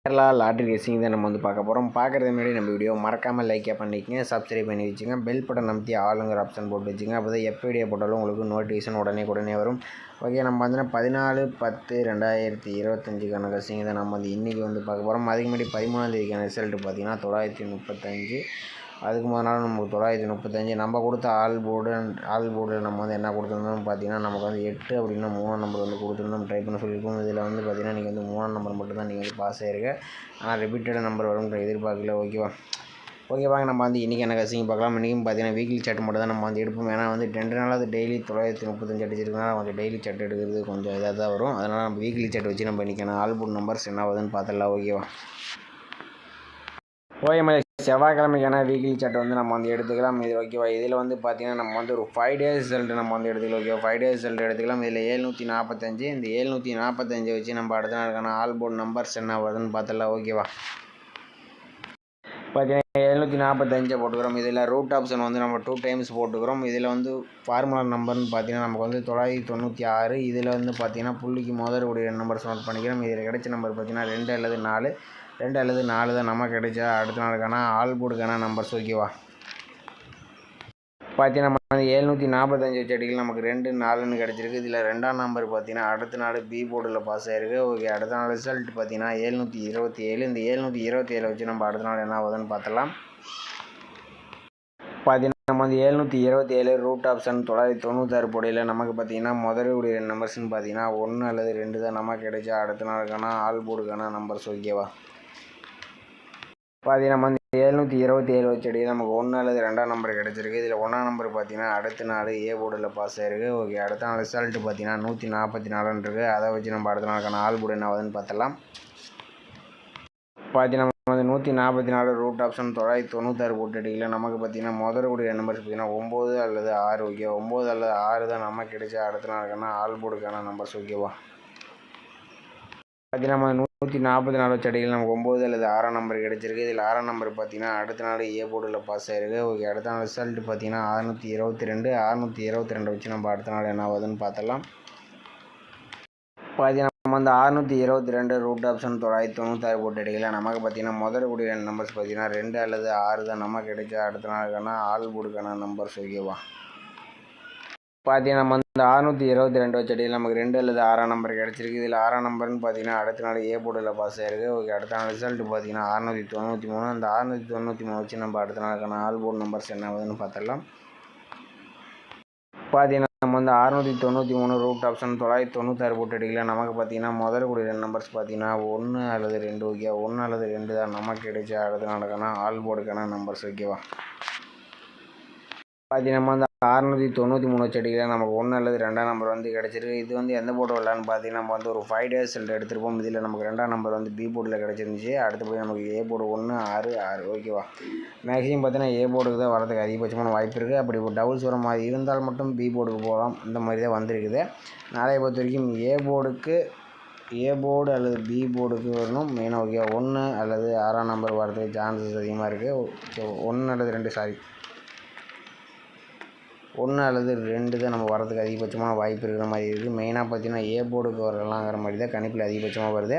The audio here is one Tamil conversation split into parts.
கேரளா லாட்ரி ரேசிங் தான் நம்ம பார்க்க போகிறோம். பார்க்குறது முன்னாடி நம்ம வீடியோ மறக்காமல் லைக்கே பண்ணிக்கங்க, சப்ஸ்கிரைப் பண்ணி வச்சுங்க, பெல் பட்டன் அமைத்தி ஆளுங்கிற ஆப்ஷன் போட்டு வச்சுங்க. அப்போ தான் எப்போ வீடியோ போட்டாலும் உங்களுக்கு நோட்டிஃபிகேஷன் உடனே வரும். ஓகே, நம்ம 14/10/2025 ரேசிங் தான் நம்ம இன்றைக்கி பார்க்க போகிறோம். அதுக்கு முன்னாடி 13ஆம் ரிசல்ட் பார்த்திங்கன்னா 935. அதுக்கு முதல் நாள் நமக்கு 935. நம்ம கொடுத்த ஆல் போர்டில் நம்ம என்ன கொடுத்துருந்தோம் பார்த்திங்கன்னா, நமக்கு 8 அப்படின்னா 3ஆம் நம்பர் கொடுத்துருந்தோம். ட்ரை பண்ண சொல்லியிருக்கோம். இதில் பார்த்திங்கன்னா நீங்கள் 3ஆம் நம்பர் மட்டும் தான் நீங்கள் பாஸ் ஆகிருக்கு. ஆனால் ரிப்பீட்டட் நம்பர் வரும்ன்ற எதிர்பார்க்கல. ஓகே வாங்க நம்ம இன்றைக்கி என்ன கசிங்க பார்க்கலாம். இன்றைக்கும் பார்த்திங்கன்னா வீக்லி சார்ட் மட்டும் தான் நம்ம எடுப்போம். ஏன்னா 2 நாள் அது டெய்லி 935 அடிச்சிருக்கனால கொஞ்சம் டெய்லி சார்ட் எடுக்கிறது கொஞ்சம் இதாக தான் வரும். அதனால் நம்ம வீக்லி சார்ட் வச்சு நம்ம இன்றைக்கி ஆல் போர்ட் நம்பர்ஸ் என்ன ஆகுதுன்னு பார்த்துடலாம். ஓகேவா. செவ்வாய்க்கிழமைக்கான வீக்லி சார்ட் நம்ம எடுத்துக்கலாம். இது ஓகேவா. இதில் பார்த்திங்கன்னா நம்ம ஒரு 5 டேஸ் ரிசல்ட் நம்ம எடுத்துக்கலாம். ஓகேவா, 5 டேஸ் ரிசல்ட் எடுத்துக்கலாம். இதில் 745. இந்த 745 வச்சு நம்ம அடுத்த நாளுக்கான ஆல் போர்ட் நம்பர்ஸ் என்ன வருதுன்னு பார்த்துடலாம். ஓகேவா. பார்த்தீங்கன்னா 745 போட்டுக்கிறோம். இதில் ரூட் ஆப்ஷன் நம்ம 2 டைம்ஸ் போட்டுக்கிறோம். இதில் ஃபார்முலா நம்பர்னு பார்த்தீங்கன்னா நமக்கு 996. இதில் பார்த்தீங்கன்னா புள்ளிக்கு முதல் நம்பர்ஸ் நோட் பண்ணிக்கிறோம். இதில் கிடைச்ச நம்பர் பார்த்தீங்கன்னா 2 அல்லது 4 தான் நமக்கு கிடைச்சா அடுத்த நாளுக்கான ஆல் போர்டுக்கான நம்பர்ஸ். ஓகேவா. பார்த்தீங்கன்னா நம்ம 745 வச்சு அடிக்கல, நமக்கு 2 4ன்னு கிடச்சிருக்கு. இதில் 2ஆம் நம்பர் பார்த்தீங்கன்னா அடுத்த நாள் பி போர்டில் பாஸ் ஆகிருக்கு. ஓகே, அடுத்த நாள் ரிசல்ட் பார்த்தீங்கன்னா 727. இந்த 727 வச்சு நம்ம அடுத்த நாள் என்ன ஆகுதுன்னு பார்த்தலாம். பார்த்தீங்கன்னா நம்ம 727 ரூட் ஆப்ஷன் 996 போடையில் நமக்கு பார்த்தீங்கன்னா முதலுடைய நம்பர்ஸ்ன்னு பார்த்தீங்கன்னா 1 அல்லது 2 தான் நமக்கு கிடைச்சா அடுத்த நாளுக்கான ஆல் போர்டுக்கான நம்பர்ஸ். ஓகேவா. பார்த்தீங்கன்னா நம்ம 727 வச்சடி நமக்கு 1 அல்லது 2ஆம் நம்பர் கிடச்சிருக்கு. இதில் 1ஆம் நம்பர் பார்த்தீங்கன்னா அடுத்த நாள் ஏ போர்டில் பாஸ் ஆகிருக்கு. ஓகே, அடுத்த நாள் ரிசல்ட் பார்த்தீங்கன்னா 144 இருக்குது. அதை வச்சு நம்ம அடுத்த நாளுக்கான ஆல் போர்டு என்ன ஆகுதுன்னு பார்த்தலாம். பார்த்தீங்கன்னா நம்ம 144 ரூட் ஆப்ஷன் 996 போட்டு அடிக்கல, நமக்கு பார்த்தீங்கன்னா முதலுடைய நம்பர்ஸ் பார்த்தீங்கன்னா 9 அல்லது 6. ஓகே, 9 அல்லது 6 தான் நமக்கு கிடைச்சா அடுத்த நாளுக்கான ஆல் போர்டுக்கான நம்பர்ஸ். ஓகேவா. பார்த்தீங்கன்னா நம்ம 144 வச்ச அடியில் நமக்கு 9 அல்லது 6ஆம் நம்பர் கிடச்சிருக்கு. இதில் 6ஆம் நம்பர் பார்த்தீங்கன்னா அடுத்த நாள் ஏ போர்டில் பாஸ் ஆகிருக்கு. ஓகே, அடுத்த நாள் ரிசல்ட் பார்த்தீங்கன்னா 622 வச்சு நம்ம அடுத்த நாள் என்ன ஆகுதுன்னு பார்த்தலாம். பார்த்தீங்கன்னா நம்ம 622 ரூட் ஆப்ஷன் 996 போட்டு அடிக்கல, நமக்கு பார்த்தீங்கன்னா முதலுடைய நம்பர்ஸ் பார்த்தீங்கன்னா 2 அல்லது 6 தான் நமக்கு கிடைச்சா அடுத்த நாளுக்கான ஆல் போர்டுக்கான நம்பர்ஸ். ஓகேவா. பார்த்தீங்கன்னா நம்ம 622 வச்சடியில் நமக்கு 2 அல்லது 6ஆம் நம்பர் கிடச்சிருக்கு. இதில் 6ஆம் நம்பர்னு பார்த்தீங்கன்னா அடுத்த நாள் ஏ போர்டில் பாஸ் ஆகிருக்கு. ஓகே, அடுத்த நாள் ரிசல்ட் பார்த்தீங்கன்னா 693. அந்த 693 வச்சு நம்ம அடுத்த நாளுக்கான ஆல் போர்டு நம்பர்ஸ் என்ன ஆகுதுன்னு பார்த்துடலாம். பார்த்தீங்கன்னா நம்ம 693 ரூட் ஆப்ஷன் 996 போட்டு அடிக்கல, நமக்கு பார்த்தீங்கன்னா முதலுடைய நம்பர்ஸ் பார்த்தீங்கன்னா 1 அல்லது 2. ஓகே, 1 அல்லது 2 தான் நமக்கு கிடைச்சா அடுத்த நாளுக்கான ஆல் போர்டுக்கான நம்பர்ஸ். ஓகேவா. பார்த்தீங்கன்னா நம்ம 693 வச்சடியில் நமக்கு 1 அல்லது 2ஆம் நம்பர் கிடச்சிருக்கு. இது எந்த போர்டு வரலான்னு பார்த்தீங்கன்னா நம்ம ஒரு 5 டேஸ் ரிசல்ட் எடுத்துருப்போம். இதில் நமக்கு 2ஆம் நம்பர் பி போர்டில் கிடச்சிருந்துச்சு. அடுத்தபடி நமக்கு ஏ போர்டு 1 6 6. ஓகேவா. மேக்ஸிமம் பார்த்தீங்கன்னா ஏ போர்டுக்கு தான் வரதுக்கு அதிகபட்சமான வாய்ப்பு இருக்குது. அப்படி ஒரு டபுள்ஸ் வர மாதிரி இருந்தால் மட்டும் பி போர்டுக்கு போகலாம். இந்த மாதிரி தான் வந்திருக்குது. நாளைய பொறுத்த வரைக்கும் ஏ போர்டு அல்லது பி போர்டுக்கு வரணும் மெயினாக. ஓகே, 1 அல்லது 6ஆம் நம்பர் வரதுக்கு சான்சஸ் அதிகமாக இருக்குது. 1 அல்லது 2 1 அல்லது 2 தான் நம்ம வரதுக்கு அதிகபட்சமான வாய்ப்பு இருக்கிற மாதிரி இருக்குது. மெயினாக பார்த்தீங்கன்னா ஏ போர்டுக்கு வரலாங்கிற மாதிரி தான் கணிப்பில் அதிகபட்சமாக வருது.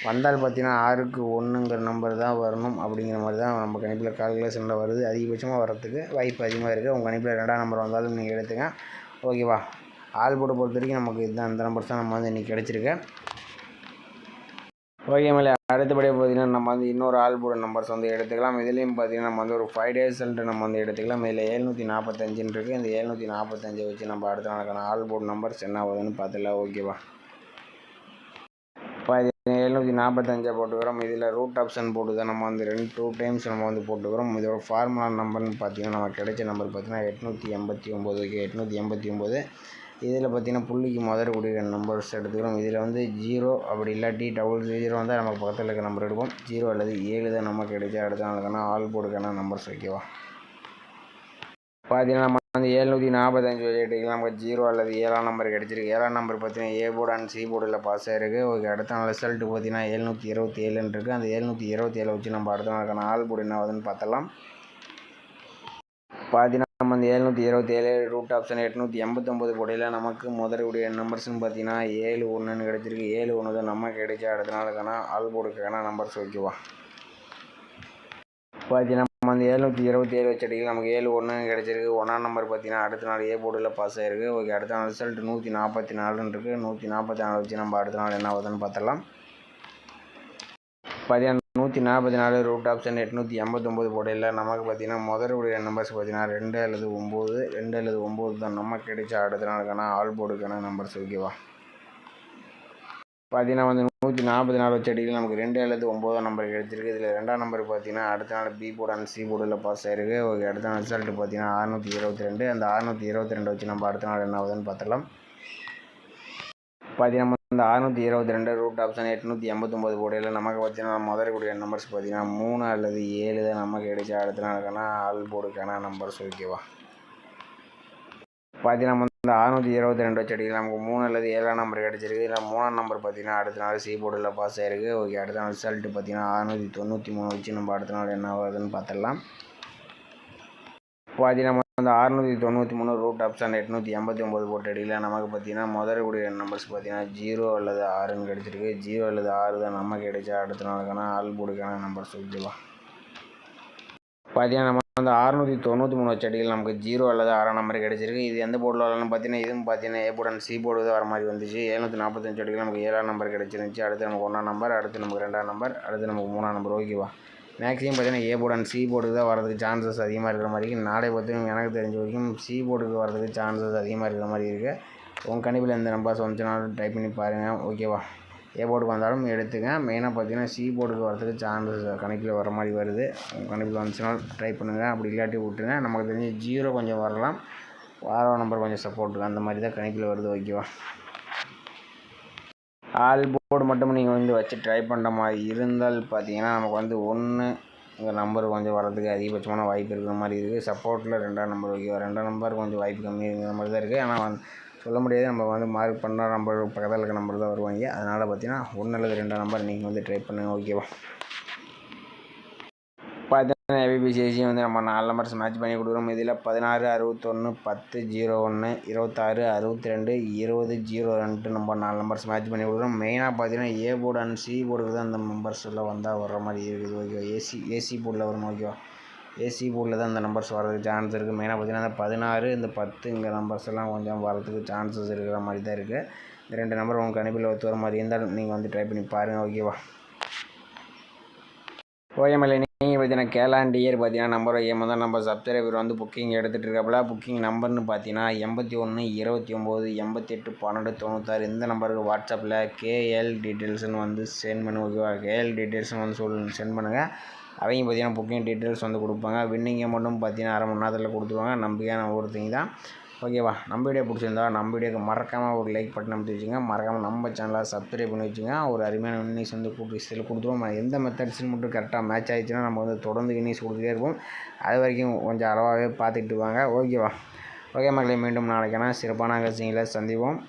வந்தால் பார்த்தீங்கன்னா 6க்கு 1ங்கிற நம்பர் தான் வரணும் அப்படிங்கிற மாதிரி தான் நம்ம கணிப்பில் கால்குலேஷனில் வருது. அதிகபட்சமாக வரதுக்கு வாய்ப்பு அதிகமாக இருக்குது. உங்கள் கணிப்பில் 2ஆம் நம்பர் வந்தாலும் நீங்கள் எடுத்துங்க. ஓகேவா. ஆல் போர்டை பொறுத்த வரைக்கும் நமக்கு இதுதான் இந்த நம்பர்ஸ் தான் நம்ம இன்றைக்கி கிடச்சிருக்கு. ஓகே, மேலே அடுத்தபடியாக பார்த்தீங்கன்னா நம்ம இன்னொரு ஆல் போர்டு நம்பர்ஸ் எடுத்துக்கலாம். இதுலேயும் பார்த்தீங்கன்னா நம்ம ஒரு 5 டேஸ் ரிசல்ட் நம்ம எடுத்துக்கலாம். இதில் 745 இருக்குது. இந்த 745 வச்சு நம்ம அடுத்த நாளுக்கான ஆல் போர்டு நம்பர்ஸ் என்ன ஆகுதுன்னு பார்த்துக்கலாம். ஓகேவா. 745 போட்டுக்கிறோம். இதில் ரூட் ஆப்ஷன் போட்டு தான் நம்ம 2 டைம்ஸ் நம்ம போட்டுக்கிறோம். இதோட ஃபார்முலா நம்பர்னு பார்த்தீங்கன்னா நமக்கு கிடைச்ச நம்பர் பார்த்தீங்கன்னா 889. ஓகே, 889. இதில் பார்த்தீங்கன்னா புள்ளிக்கு முதல் நம்பர்ஸ் எடுத்துக்கிறோம். இதில் 0 அப்படி இல்லாட்டி 000 வந்தால் நமக்கு பக்கத்தில் இருக்க நம்பர் எடுப்போம். 0 அல்லது 7 தான் நமக்கு கிடைச்சா அடுத்த நாளுக்கான ஆல் போர்டுக்கான நம்பர்ஸ். ஓகேவா. பார்த்தீங்கன்னா நம்ம 745 எடுத்துக்கலாம். நமக்கு 0 அல்லது 7ஆம் நம்பர் கிடச்சிருக்கு. 7ஆம் நம்பர் பார்த்தீங்கன்னா ஏ போர்டு அண்ட் சி போர்டில் பாஸ் ஆகிருக்கு. ஓகே, அடுத்த நாள் ரிசல்ட் பார்த்தீங்கன்னா 727 இருக்குது. அந்த 727 வச்சு நம்ம அடுத்த நாளுக்கான ஆல் போர்டு என்ன ஆகுதுன்னு பார்த்தலாம். பார்த்தீங்கன்னா நம்ம இந்த 727 ரூட் ஆப்ஷன் 889 போடையில் நமக்கு முதலுடைய நம்பர்ஸ்னு பார்த்தீங்கன்னா 71 கிடச்சிருக்கு. 71 தான் நம்ம கிடைச்ச அடுத்த நாளுக்கான ஆல் போர்டுக்கான நம்பர்ஸ் ஓகேவா. பார்த்தீங்கன்னா நம்ம அந்த 727 வச்சடியில் நமக்கு 71 கிடச்சிருக்கு. 1ஆம் நம்பர் பார்த்தீங்கன்னா அடுத்த நாள் ஏ போர்டில் பாஸ் ஆகிருக்கு. ஓகே, அடுத்த நாள் ரிசல்ட் 144 இருக்குது. 144 வச்சு நம்ம அடுத்த நாள் என்ன ஆகுதுன்னு பார்த்துடலாம். பார்த்தீங்கன்னா 144 ரூட் ஆப்ஷன் 889 போடையில் நமக்கு பார்த்தீங்கன்னா முதலுடைய நம்பர்ஸ் பார்த்தீங்கன்னா 2 அல்லது 9 தான் நமக்கு கிடைச்ச அடுத்த நாளுக்கான ஆல் போர்டுக்கான நம்பர்ஸ் ஓகேவா. பார்த்தீங்கன்னா 144 வச்சடியில் நமக்கு 2 அல்லது 9 நம்பர் கிடைச்சிருக்கு. இதில் 2ஆம் நம்பர் பார்த்தீங்கன்னா அடுத்த நாள் பி போர்டு அண்ட் சி போர்டில் பாஸ் ஆகிருக்கு. ஓகே, அடுத்த நாள் ரிசல்ட் பார்த்தீங்கன்னா 622. அந்த 622 வச்சு நம்ம அடுத்த நாள் என்ன ஆகுதுன்னு பார்த்துடலாம். பார்த்தீங்கன்னா இந்த 622 ரூட் ஆப்ஷன் 889 போடையில் நமக்கு பார்த்தீங்கன்னா முதலுடைய நம்பர்ஸ் பார்த்தீங்கன்னா 3 அல்லது 7 தான் நமக்கு கிடைச்ச அடுத்த நாளுக்கான ஆல் போர்டுக்கான நம்பர்ஸ் ஓகேவா. பார்த்தீங்கன்னா இந்த 622 வச்சடியில் நமக்கு 3 அல்லது 7ஆம் நம்பர் கிடச்சிருக்கு. இல்லை 3ஆம் நம்பர் பார்த்தீங்கன்னா அடுத்த நாள் சி போர்டில் பாஸ் ஆகிருக்கு. ஓகே, அடுத்த நாள் ரிசல்ட் பார்த்தீங்கன்னா 693 வச்சு நம்ம அடுத்த நாள் என்ன ஆகுதுன்னு பார்த்துடலாம். பார்த்தீங்கன்னா அந்த 693 ரூட் ஆப்ஷன் 889 போட்டடியில் நமக்கு பார்த்தீங்கன்னா முதலுடைய நம்பர்ஸ் பார்த்தீங்கன்னா 0 அல்லது 6ன்னு கிடச்சிருக்கு. 0 அல்லது 6 தான் நமக்கு கிடைச்ச அடுத்த நாளுக்கான ஆல் போர்டுக்கான நம்பர்ஸ் ஓகேவா. பார்த்தீங்கன்னா நம்ம அந்த 693 வச்சடியில் நமக்கு 0 அல்லது 6ஆம் நம்பர் கிடச்சிருக்கு. இது எந்த போர்டில் வரலாம்னு பார்த்தீங்கன்னா இதுவும் பார்த்தீங்கன்னா A board and C board தான் வர மாதிரி வந்துச்சு. 745 அடியில் நமக்கு 7ஆம் நம்பர் கிடச்சிருந்துச்சு. அடுத்து நமக்கு 1ஆம் நம்பர், அடுத்து நமக்கு 2ஆம் நம்பர், அடுத்து நமக்கு 3ஆம் நம்பர் ஓகேவா. மேக்ஸிமம் பார்த்தீங்கன்னா ஏ போர்டு அண்ட் சி போர்டுக்கு தான் வரதுக்கு சான்சஸ் அதிகமாக இருக்கிற மாதிரி இருக்குது. நாளை பார்த்தீங்கன்னா எனக்கு தெரிஞ்ச வரைக்கும் சி போர்டுக்கு வரதுக்கு சான்சஸ் அதிகமாக இருக்கிற மாதிரி இருக்குது. உங்கள் கணிப்பில் எந்த நம்பர்ஸ் வந்துச்சுனாலும் டைப் பண்ணி பாருங்கள் ஓகேவா. ஏ போர்டுக்கு வந்தாலும் எடுத்துங்க. மெயினாக பார்த்தீங்கன்னா சி போர்டுக்கு வரதுக்கு சான்சஸ் கணிப்பில் வர மாதிரி வருது. உங்கள் கணிப்பில் வந்துச்சுனாலும் ட்ரை பண்ணுங்கள். அப்படி இல்லாட்டி விட்டுருங்க. நமக்கு தெரிஞ்சு 0 கொஞ்சம் வரலாம். 6ஆம் நம்பர் கொஞ்சம் சப்போர்ட்டுக்கு அந்த மாதிரி தான் கணிப்பில் வருது ஓகேவா. ஆல் போர்டு மட்டும் நீங்கள் வச்சு ட்ரை பண்ணுற மாதிரி இருந்தால் பார்த்தீங்கன்னா நமக்கு 1 இந்த நம்பர் கொஞ்சம் வரதுக்கு அதிகபட்சமான வாய்ப்பு இருக்கிற மாதிரி இருக்குது. சப்போர்ட்டில் 2ஆம் நம்பர் ஓகேவா. 2ஆம் நம்பர் கொஞ்சம் வாய்ப்பு கம்மி இருக்கிற மாதிரி தான் இருக்குது. ஆனால் சொல்ல முடியாது. நம்ம மார்க் பண்ண நம்பர் பக்கத்தில் இருக்க நம்பர் தான் வருவாங்க. அதனால் பார்த்தீங்கன்னா 1 அல்லது 2ஆம் நம்பர் நீங்கள் ட்ரை பண்ணுங்கள் ஓகேவா. பார்த்தீங்கன்னா ஏபிபிசிஎஸ்சி நம்ம 4 நம்பர்ஸ் மேட்ச் பண்ணி கொடுக்குறோம். இதில் 16, 61, 10, 01, 26, 62, 20, 02 நம்ம 4 நம்பர்ஸ் மேட்ச் பண்ணி கொடுக்குறோம். மெயினாக பார்த்தீங்கன்னா ஏ போர்டு அண்ட் சி போர்டுக்கு தான் அந்த நம்பர்ஸ் எல்லாம் வந்தால் வர்ற மாதிரி இருக்குது ஓகேவா. ஏசி போர்டில் வரும் ஓகேவா. ஏசி போர்டில் தான் இந்த நம்பர்ஸ் வரதுக்கு சான்ஸ் இருக்குது. மெயினாக பார்த்தீங்கன்னா இந்த 16, இந்த 10 இங்கே நம்பர்ஸ் எல்லாம் கொஞ்சம் வரதுக்கு சான்சஸ் இருக்கிற மாதிரி தான் இருக்குது. இந்த 2 நம்பர் உங்கள் கணிப்பில் ஒத்து வர மாதிரி இருந்தால் நீங்கள் ட்ரை பண்ணி பாருங்கள் ஓகேவா. ஓஎம்எல்ஏ நீங்கள் பார்த்தீங்கன்னா கேலாண்ட் இயர் பார்த்தீங்கன்னா நம்பர் முதல் நம்பர் சப்ஸ்கிரைபர் புக்கிங் எடுத்துகிட்டு இருக்காப்புல. புக்கிங் நம்பர்னு பார்த்தீங்கன்னா 81 29 88 12 96. இந்த நம்பருக்கு வாட்ஸ்அப்பில் கேஎல் டீட்டெயில்ஸ்னு சென்ட் பண்ணி ஓகேவா. கேஎல் டீட்டெயில்ஸ்னு சென்ட் பண்ணுங்கள். அவங்க பார்த்தீங்கன்னா புக்கிங் டீட்டெயில்ஸ் கொடுப்பாங்க. வின்னிங்கை மட்டும் பார்த்தீங்கன்னா அரை மணி நேரத்தில் கொடுத்துருவாங்க. நம்பிக்கையான ஒருத்தங்க தான் ஓகேவா. நம்ம வீடியோ பிடிச்சிருந்தா நம்ம வீடியோக்கு மறக்காமல் ஒரு லைக் பட்டன் அமைத்து வச்சுங்க. மறக்காமல் நம்ம சேனலை சப்ஸ்கிரைப் பண்ணி வச்சுங்க. ஒரு அருமையான வின்னிங்ஸ் இதில் கொடுத்துருவோம். எந்த மெத்தட்ஸ்னு மட்டும் கரெக்டாக மேட்ச் ஆகிடுச்சுன்னா நம்ம தொடர்ந்து வின்னிங்ஸ் கொடுத்துட்டே இருப்போம். அது வரைக்கும் கொஞ்சம் அளவாகவே பார்த்துக்கிட்டு வாங்க ஓகேவா. ஓகே மக்களே, மீண்டும் நாளைக்கான சிறப்பான கட்சிகளை சந்திப்போம்.